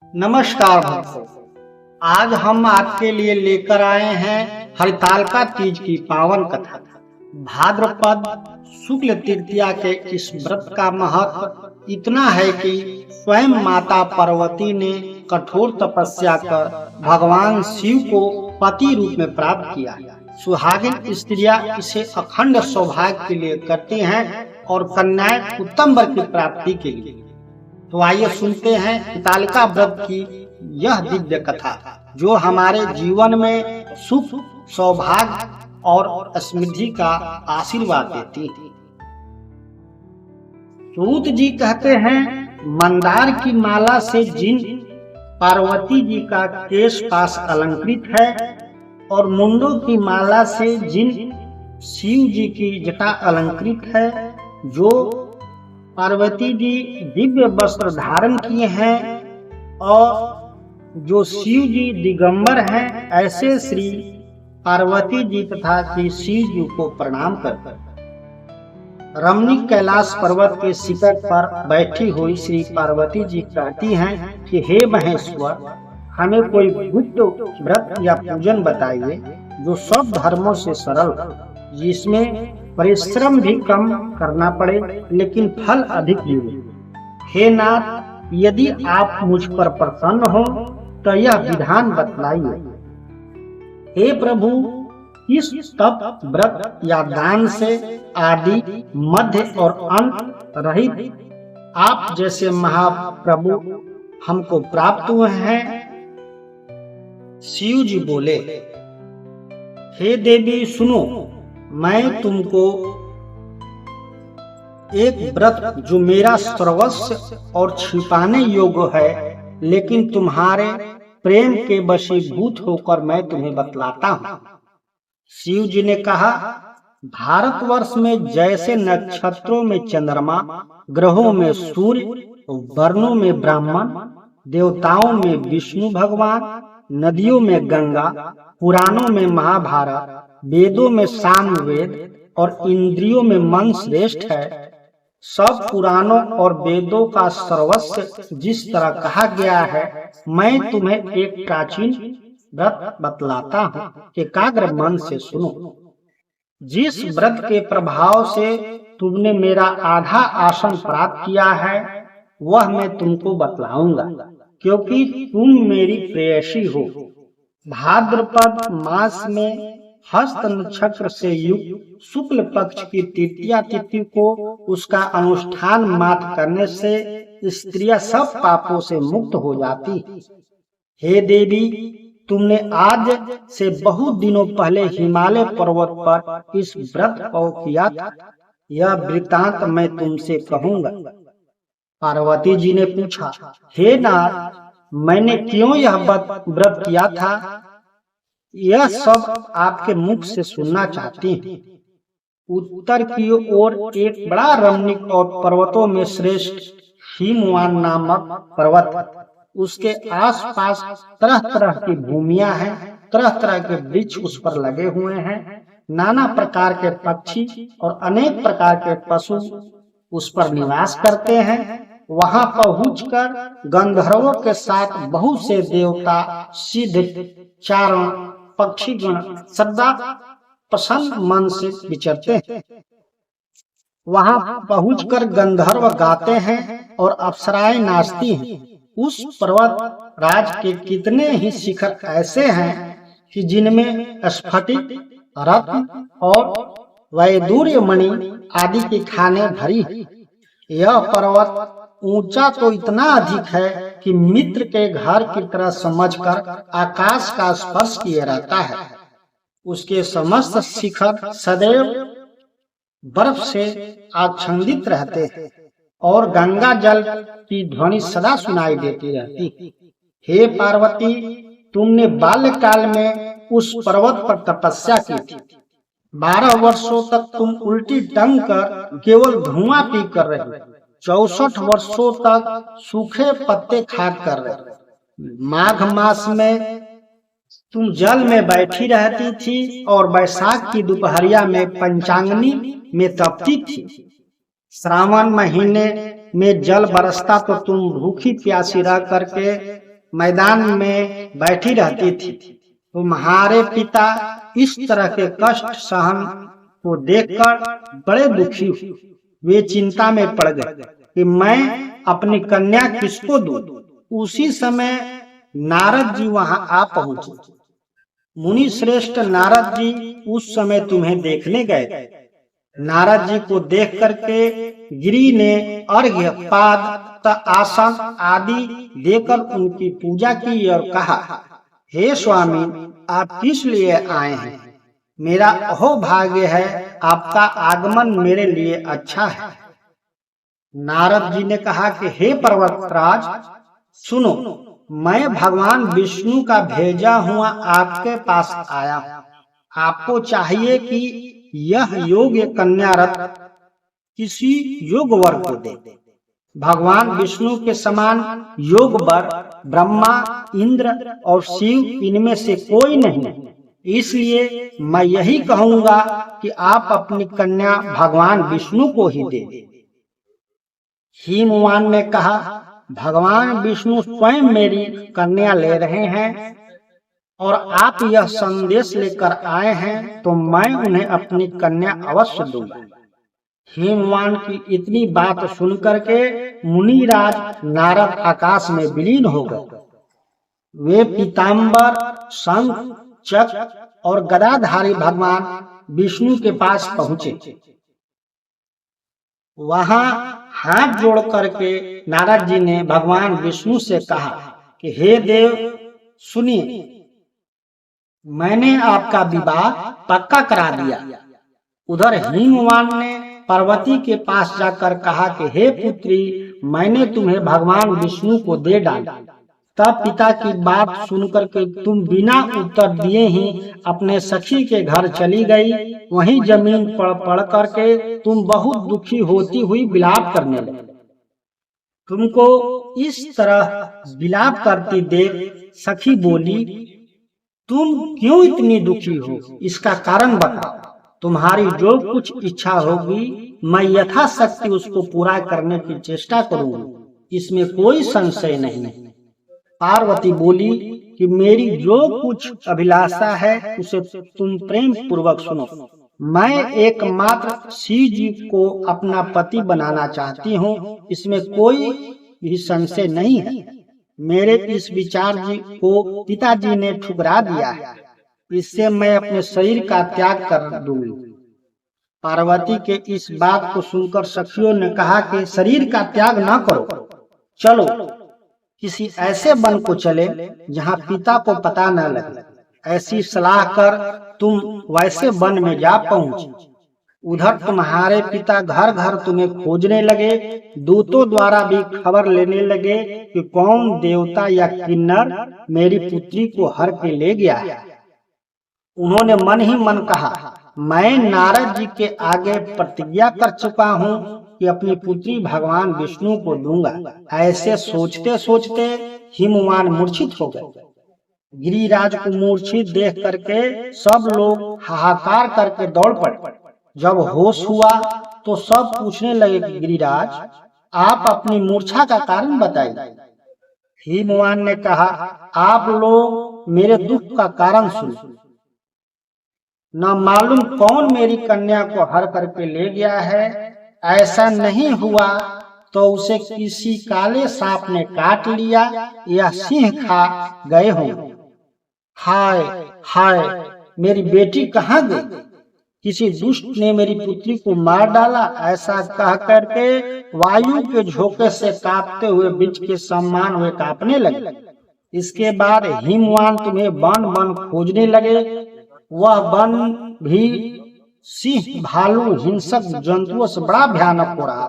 नमस्कार भक्तों, आज हम आपके लिए लेकर आए हैं हरितालिका तीज की पावन कथा। भाद्रपद शुक्ल तृतीया के इस व्रत का महत्व इतना है कि स्वयं माता पार्वती ने कठोर तपस्या कर भगवान शिव को पति रूप में प्राप्त किया। सुहागिन स्त्रियां इसे अखंड सौभाग्य के लिए करती हैं और कन्याएं उत्तम वर की प्राप्ति के लिए। तो आइए सुनते हैं हरितालिका व्रत की यह दिव्य कथा, जो हमारे जीवन में सुख, सौभाग्य और समृद्धि का आशीर्वाद देती है। सूत जी कहते हैं, मंदार की माला से जिन पार्वती जी का केश पास अलंकृत है और मुंडों की माला से जिन शिव जी की जटा अलंकृत है, जो पार्वती जी दिव्य वस्त्र धारण किए हैं और जो शिव जी दिगंबर हैं, ऐसे श्री पार्वती जी तथा श्री शिव जी को प्रणाम कर रमणीक कैलाश पर्वत के शिखर पर बैठी हुई श्री पार्वती जी कहती हैं कि हे महेश्वर, हमें कोई गुप्त व्रत या पूजन बताइए जो सब धर्मों से सरल, जिसमें परिश्रम भी कम करना पड़े लेकिन फल अधिक मिले। हे नाथ, यदि आप मुझ पर प्रसन्न हो तो यह विधान बतलाइए। हे प्रभु, इस तप, व्रत या दान से आदि, मध्य और अंत रहित आप जैसे महाप्रभु हमको प्राप्त हुए हैं। शिव जी बोले, हे देवी सुनो, मैं तुमको एक व्रत जो मेरा सर्वस्व और छिपाने योग्य है, लेकिन तुम्हारे प्रेम के वशीभूत होकर मैं तुम्हें बतलाता हूँ। शिव जी ने कहा, भारतवर्ष में जैसे नक्षत्रों में चंद्रमा, ग्रहों में सूर्य, वर्णों में ब्राह्मण, देवताओं में विष्णु भगवान, नदियों में गंगा, पुराणों में महाभारत, वेदों में सामवेद और इंद्रियों में मन श्रेष्ठ है, सब पुराणों और वेदों का सर्वस्व जिस तरह कहा गया है, मैं तुम्हें एक प्राचीन व्रत बतलाता हूँ। एकाग्र मन से सुनो। जिस व्रत के प्रभाव से तुमने मेरा आधा आसन प्राप्त किया है, वह मैं तुमको बतलाऊंगा, क्योंकि तुम मेरी प्रेयसी हो। भाद्रपद मास में हस्त नक्षत्र से युक्त शुक्ल पक्ष की तृतीया तिथि को उसका अनुष्ठान मात्र करने से स्त्रियां सब पापों से मुक्त हो जाती। हे देवी, तुमने आज से बहुत दिनों पहले हिमालय पर्वत पर इस व्रत को किया था। यह वृत्तांत मैं तुमसे कहूंगा। पार्वती जी ने पूछा, हे नाथ, मैंने क्यों यह व्रत किया था? यह सब आपके मुख से सुनना चाहती हैं। उत्तर की ओर एक बड़ा रमणीक और पर्वतों में श्रेष्ठ हिमवान नामक पर्वत, उसके आसपास तरह तरह की भूमियां हैं, तरह तरह के वृक्ष उस पर लगे हुए हैं, नाना प्रकार के पक्षी और अनेक प्रकार के पशु उस पर निवास करते हैं। वहां पहुंचकर गंधर्वों के साथ बहुत से देवता, सिद्ध, चारण, पक्षीगण सदा प्रसन्न मन से विचरते हैं। वहां पहुंचकर गंधर्व गाते हैं और अप्सराएं नाचती हैं। उस पर्वत राज के कितने ही शिखर ऐसे हैं कि जिनमें स्फटिक, रत्न और वैदूर्य मणि आदि की खानें भरी। यह पर्वत ऊंचा तो इतना अधिक है कि मित्र के घर की तरह समझकर आकाश का स्पर्श किए रहता है। उसके समस्त शिखर सदैव बर्फ से आच्छादित रहते हैं और गंगा जल की ध्वनि सदा सुनाई देती रहती। हे पार्वती, तुमने बाल्यकाल में उस पर्वत पर तपस्या की थी। 12 वर्षों तक तुम उल्टी टंग कर केवल धुआं पी कर रही। 64 वर्षों तक सूखे पत्ते खाकर रहे। माघ मास में तुम जल में बैठी रहती थी और बैसाख की दोपहरिया में पंचांगनी में तपती थी। श्रावण महीने में जल बरसता तो तुम भूखी प्यासी रह करके मैदान में बैठी रहती थी। तुम्हारे पिता इस तरह के कष्ट सहन को देखकर बड़े दुखी हुए। वे चिंता में पड़ गए कि मैं अपनी कन्या किसको दूं। उसी समय नारद जी वहां आ पहुंचे। मुनि श्रेष्ठ नारद जी उस समय तुम्हें देखने गए थे। नारद जी को देख करके गिरि ने अर्घ्य पाद आसन आदि देकर उनकी पूजा की और कहा, हे स्वामी, आप किस लिए आए हैं? मेरा अहोभाग्य है, आपका आगमन मेरे लिए अच्छा है। नारद जी ने कहा कि हे पर्वतराज, सुनो, मैं भगवान विष्णु का भेजा हुआ आपके पास आया हूं। आपको चाहिए कि यह योग्य कन्या रत्न किसी योग वर को दे। भगवान विष्णु के समान योग वर ब्रह्मा, इंद्र और शिव इनमें से कोई नहीं। इसलिए मैं यही कहूंगा कि आप अपनी कन्या भगवान विष्णु को ही दे। हिमवान ने कहा, भगवान विष्णु स्वयं मेरी कन्या ले रहे हैं और आप यह संदेश लेकर आए हैं, तो मैं उन्हें अपनी कन्या अवश्य दूंगा। हिमवान की इतनी बात सुनकर के मुनिराज नारद आकाश में विलीन हो गए। वे पीतांबर, शंख, चक्र और गदाधारी भगवान विष्णु के पास पहुंचे। वहां हाथ जोड़ करके नारद जी ने भगवान विष्णु से कहा कि हे देव, सुनिए, मैंने आपका विवाह पक्का करा दिया। उधर हिमवान ने पार्वती के पास जाकर कहा कि हे पुत्री, मैंने तुम्हें भगवान विष्णु को दे डाला। तब पिता की बात सुनकर के तुम बिना उत्तर दिए ही अपने सखी के घर चली गई। वहीं जमीन पर पड़ करके तुम बहुत दुखी होती हुई विलाप करने लगी। तुमको इस तरह विलाप करती देख सखी बोली, तुम क्यों इतनी दुखी हो? इसका कारण बताओ। तुम्हारी जो कुछ इच्छा होगी मैं यथाशक्ति उसको पूरा करने की चेष्टा करूंगी, इसमें कोई संशय नहीं। पार्वती बोली कि मेरी जो कुछ अभिलाषा है उसे तुम प्रेम पूर्वक सुनो। मैं एकमात्र शिव जी को अपना पति बनाना चाहती हूँ, इसमें कोई भी संशय नहीं है। मेरे इस विचार जी को पिताजी ने ठुकरा दिया है, इससे मैं अपने शरीर का त्याग कर दूंगी। पार्वती के इस बात को सुनकर सखियों ने कहा कि शरीर का त्याग न करो, चलो किसी ऐसे वन को चले जहाँ पिता को पता न लगे। ऐसी सलाह कर तुम वैसे वन में जा पहुंचे। उधर तुम्हारे पिता घर घर तुम्हें खोजने लगे। दूतों द्वारा भी खबर लेने लगे कि कौन देवता या किन्नर मेरी पुत्री को हर के ले गया है। उन्होंने मन ही मन कहा, मैं नारद जी के आगे प्रतिज्ञा कर चुका हूँ कि अपनी पुत्री भगवान विष्णु को दूंगा। ऐसे सोचते सोचते हिमवान मूर्छित हो गए। गिरिराज को मूर्छित देख करके सब लोग हाहाकार करके दौड़ पड़े। जब होश हुआ तो सब पूछने लगे कि गिरिराज, आप अपनी मूर्छा का कारण बताइए। हिमवान ने कहा, आप लोग मेरे दुख का कारण सुनो। न मालूम कौन मेरी कन्या को हर करके ले गया है। ऐसा नहीं हुआ तो उसे किसी काले सांप ने काट लिया या सिंह खा गए होंगे। हाय हाय, मेरी बेटी कहाँ गई? किसी दुष्ट ने मेरी पुत्री को मार डाला। ऐसा कह करके वायु के झोंके से कांपते हुए वृक्ष के समान वे कांपने लगे। इसके बाद हिमवान तुम्हें वन वन खोजने लगे। वह वन भी सिंह, भालू, हिंसक जंतुओं से बड़ा भयानक हो रहा।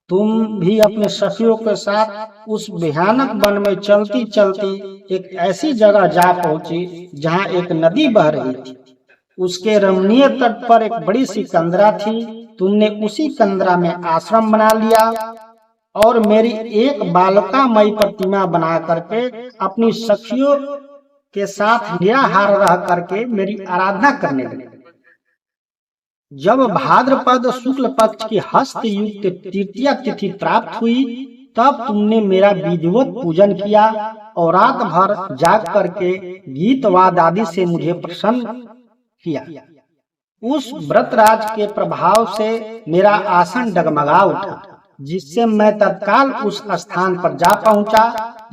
तुम भी अपने सखियों के साथ उस भयानक वन में चलती चलती एक ऐसी जगह जा पहुंची जहां एक नदी बह रही थी। उसके रमणीय तट पर एक बड़ी सी कंदरा थी। तुमने उसी कंदरा में आश्रम बना लिया और मेरी एक बालकामयी प्रतिमा बना करके अपनी सखियों के साथ निराहार रह करके मेरी आराधना करने लगे। जब भाद्रपद शुक्ल पक्ष की हस्त युक्त तृतीया तिथि प्राप्त हुई तब तुमने मेरा विधिवत पूजन किया और रात भर जाग करके गीत वाद आदि से मुझे प्रसन्न किया। उस व्रतराज के प्रभाव से मेरा आसन डगमगा उठा, जिससे मैं तत्काल उस स्थान पर जा पहुंचा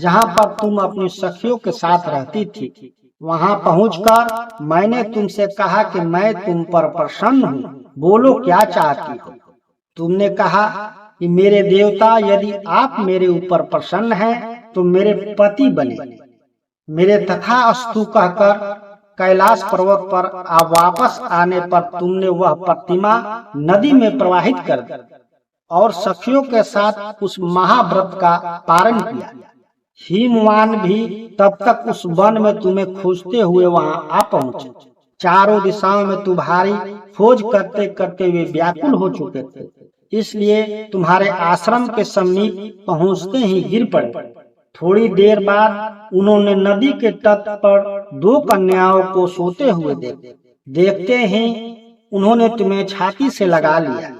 जहां पर तुम अपनी सखियों के साथ रहती थी। वहां पहुंचकर मैंने तुमसे कहा कि मैं तुम पर प्रसन्न हूँ, बोलो क्या चाहती हो। तुमने कहा कि मेरे देवता, यदि आप मेरे ऊपर प्रसन्न हैं तो मेरे पति बने। मेरे तथास्तु कहकर कैलाश पर्वत पर वापस आने पर तुमने वह प्रतिमा नदी में प्रवाहित कर दी और सखियों के साथ उस महाव्रत का पारण किया। हिमवान भी तब तक उस वन में तुम्हें खोजते हुए वहां आ पहुंचे। चारों दिशाओं में तुम्हारी खोज करते करते वे व्याकुल हो चुके थे, इसलिए तुम्हारे आश्रम के समीप पहुंचते ही गिर पड़े। थोड़ी देर बाद उन्होंने नदी के तट पर दो कन्याओं को सोते हुए देखते ही उन्होंने तुम्हें छाती से लगा लिया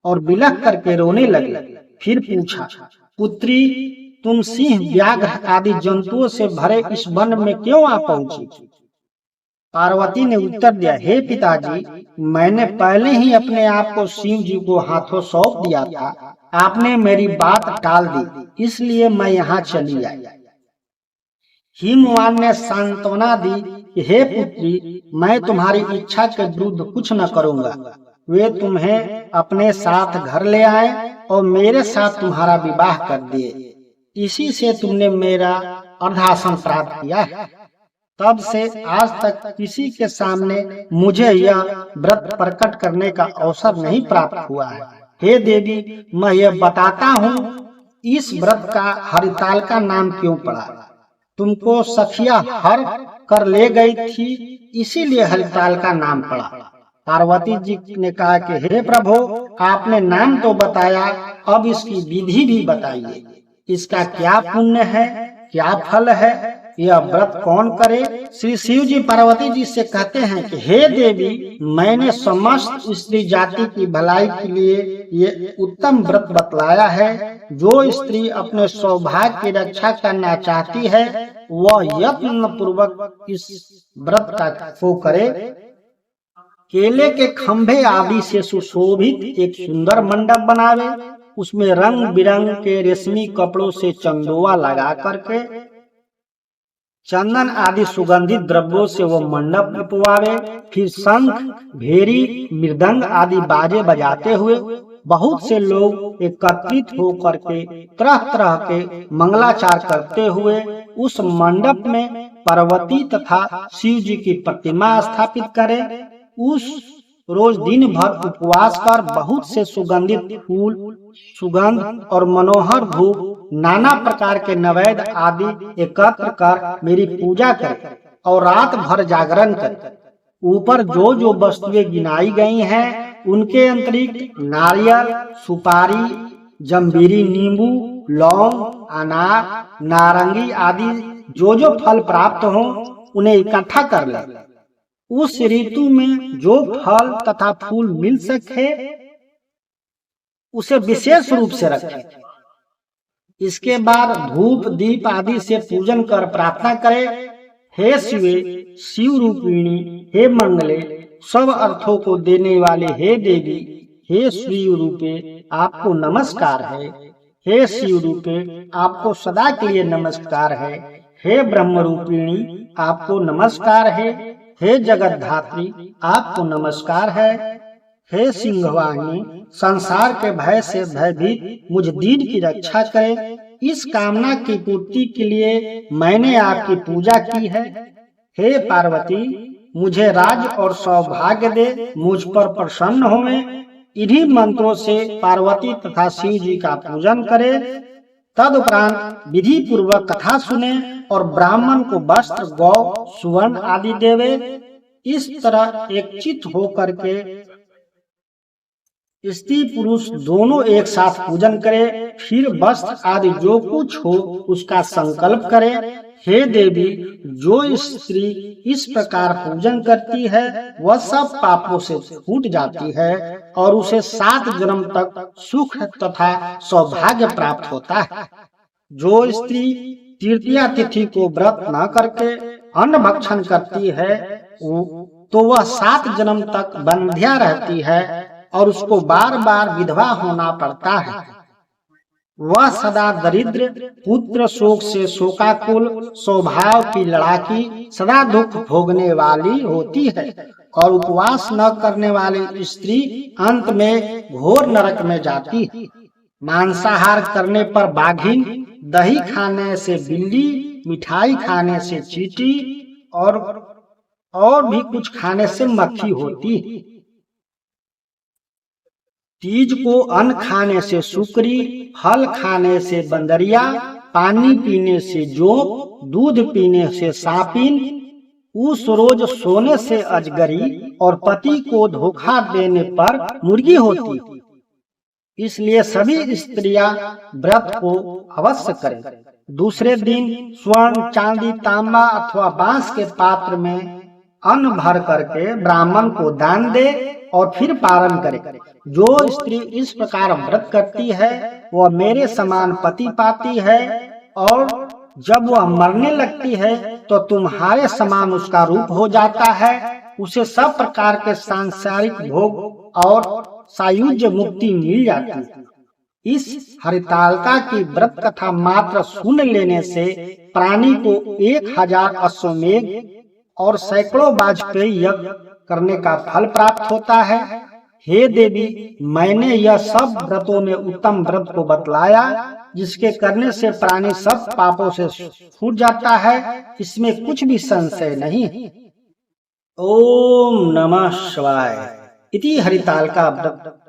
और बिलख करके रोने लगे। फिर पूछा, पुत्री, तुम सिंह, व्याघ्र आदि जंतुओं से भरे इस वन में क्यों आ पहुंची? पार्वती ने उत्तर दिया, हे पिताजी, मैंने पहले ही अपने आप को शिव जी को हाथों सौंप दिया था। आपने मेरी बात टाल दी, इसलिए मैं यहाँ चली आई। हिमवान ने सांत्वना दी कि हे पुत्री, मैं तुम्हारी इच्छा के विरुद्ध कुछ न करूंगा। वे तुम्हें अपने साथ घर ले आए और मेरे साथ तुम्हारा विवाह कर दिए। इसी से तुमने मेरा अर्धासन प्राप्त किया है। तब से आज तक किसी के सामने मुझे यह व्रत प्रकट करने का अवसर नहीं प्राप्त हुआ है। हे देवी, मैं यह बताता हूँ, इस व्रत का हरितालिका नाम क्यों पड़ा? तुमको सखिया हर कर ले गई थी, इसीलिए हरितालिका नाम पड़ा। पार्वती जी ने कहा कि हे प्रभु, आपने नाम तो बताया, अब इसकी विधि भी बताइए। इसका क्या पुण्य है, क्या फल है, यह व्रत कौन करे? श्री शिव जी पार्वती जी से कहते हैं कि हे देवी, मैंने समस्त स्त्री जाति की भलाई के लिए ये उत्तम व्रत बतलाया है। जो स्त्री अपने सौभाग्य की रक्षा करना चाहती है, वह यत्न पूर्वक इस व्रत को करे। केले के खंभे आदि से सुशोभित एक सुंदर मंडप बनावे, उसमें रंग बिरंग के रेशमी कपड़ों से चंदोआ लगा करके चंदन आदि सुगंधित द्रव्यों से वो मंडप लिपवावे। फिर शंख, भेरी, मृदंग आदि बाजे बजाते हुए बहुत से लोग एकत्रित होकर के तरह तरह के मंगलाचार करते हुए उस मंडप में पार्वती तथा शिव जी की प्रतिमा स्थापित करे। उस रोज दिन भर उपवास कर बहुत से सुगंधित फूल, सुगंध और मनोहर धूप, नाना प्रकार के नैवेद्य आदि एकत्र कर मेरी पूजा करे और रात भर जागरण करे। ऊपर जो जो वस्तुएं गिनाई गई हैं, उनके अतिरिक्त नारियल, सुपारी, जम्बीरी, नींबू, लौंग, अनार, नारंगी आदि जो फल प्राप्त हो, उन्हें इकट्ठा कर ले। उस ऋतु में जो फल तथा फूल मिल सके, उसे विशेष रूप से रखें। इसके बाद धूप दीप आदि से पूजन कर प्रार्थना करे, हे शिवे, शिव रूपिणी, हे मंगले, सब अर्थों को देने वाले हे देवी, हे शिव रूपे आपको नमस्कार है। हे शिव रूपे आपको सदा के लिए नमस्कार है। हे ब्रह्म रूपिणी आपको नमस्कार है। हे जगत धात्री आपको नमस्कार है। हे सिंहवाहिनी, संसार के भय से भयभीत मुझ दीन की रक्षा करे। इस कामना की पूर्ति के लिए मैंने आपकी पूजा की है। हे पार्वती, मुझे राज और सौभाग्य दे, मुझ पर प्रसन्न होवे। इन्हीं मंत्रों से पार्वती तथा शिव जी का पूजन करे। तदुपरांत विधि पूर्वक कथा सुने और ब्राह्मण को वस्त्र, गौ, सुवर्ण आदि देवे। इस तरह एक चित्त होकर के स्त्री पुरुष दोनों एक साथ पूजन करे। फिर वस्त्र आदि जो कुछ हो उसका संकल्प करे। हे देवी, जो स्त्री इस प्रकार पूजन करती है वह सब पापों से छूट जाती है और उसे 7 जन्म तक सुख तथा सौभाग्य प्राप्त होता है। जो स्त्री तृतीया तिथि को व्रत न करके अन्न भक्षण करती है तो वह 7 जन्म तक बंध्या रहती है और उसको बार बार विधवा होना पड़ता है। वह सदा दरिद्र, पुत्र शोक से शोकाकुल, स्वभाव की लड़ाकी, सदा दुख भोगने वाली होती है और उपवास न करने वाली स्त्री अंत में घोर नरक में जाती है। मांसाहार करने पर बाघिन, दही खाने से बिल्ली, मिठाई खाने से चींटी और भी कुछ खाने से मक्खी होती है। तीज को अन्न खाने से सुकरी, फल खाने से बंदरिया, पानी पीने से जोंक, दूध पीने से सांपिन, उस रोज सोने से अजगरी और पति को धोखा देने पर मुर्गी होती। इसलिए सभी स्त्रियां व्रत को अवश्य करें। दूसरे दिन स्वर्ण, चांदी, तांबा अथवा बांस के पात्र में अन्न भर करके ब्राह्मण को दान दे और फिर पारण करे। जो स्त्री इस प्रकार व्रत करती है वह मेरे समान पति पाती है और जब वह मरने लगती है तो तुम्हारे समान उसका रूप हो जाता है। उसे सब प्रकार के सांसारिक भोग और सायुज्य मुक्ति मिल जाती है। इस हरितालिका की व्रत कथा मात्र सुन लेने से प्राणी को 1000 अश्वमेध और सैकड़ों वाजपेयी यज्ञ करने का फल प्राप्त होता है। हे देवी, मैंने यह सब व्रतों में उत्तम व्रत को बतलाया जिसके करने से प्राणी सब पापों से छूट जाता है। इसमें कुछ भी संशय नहीं। ओम नमः शिवाय। इति हरितालिका व्रत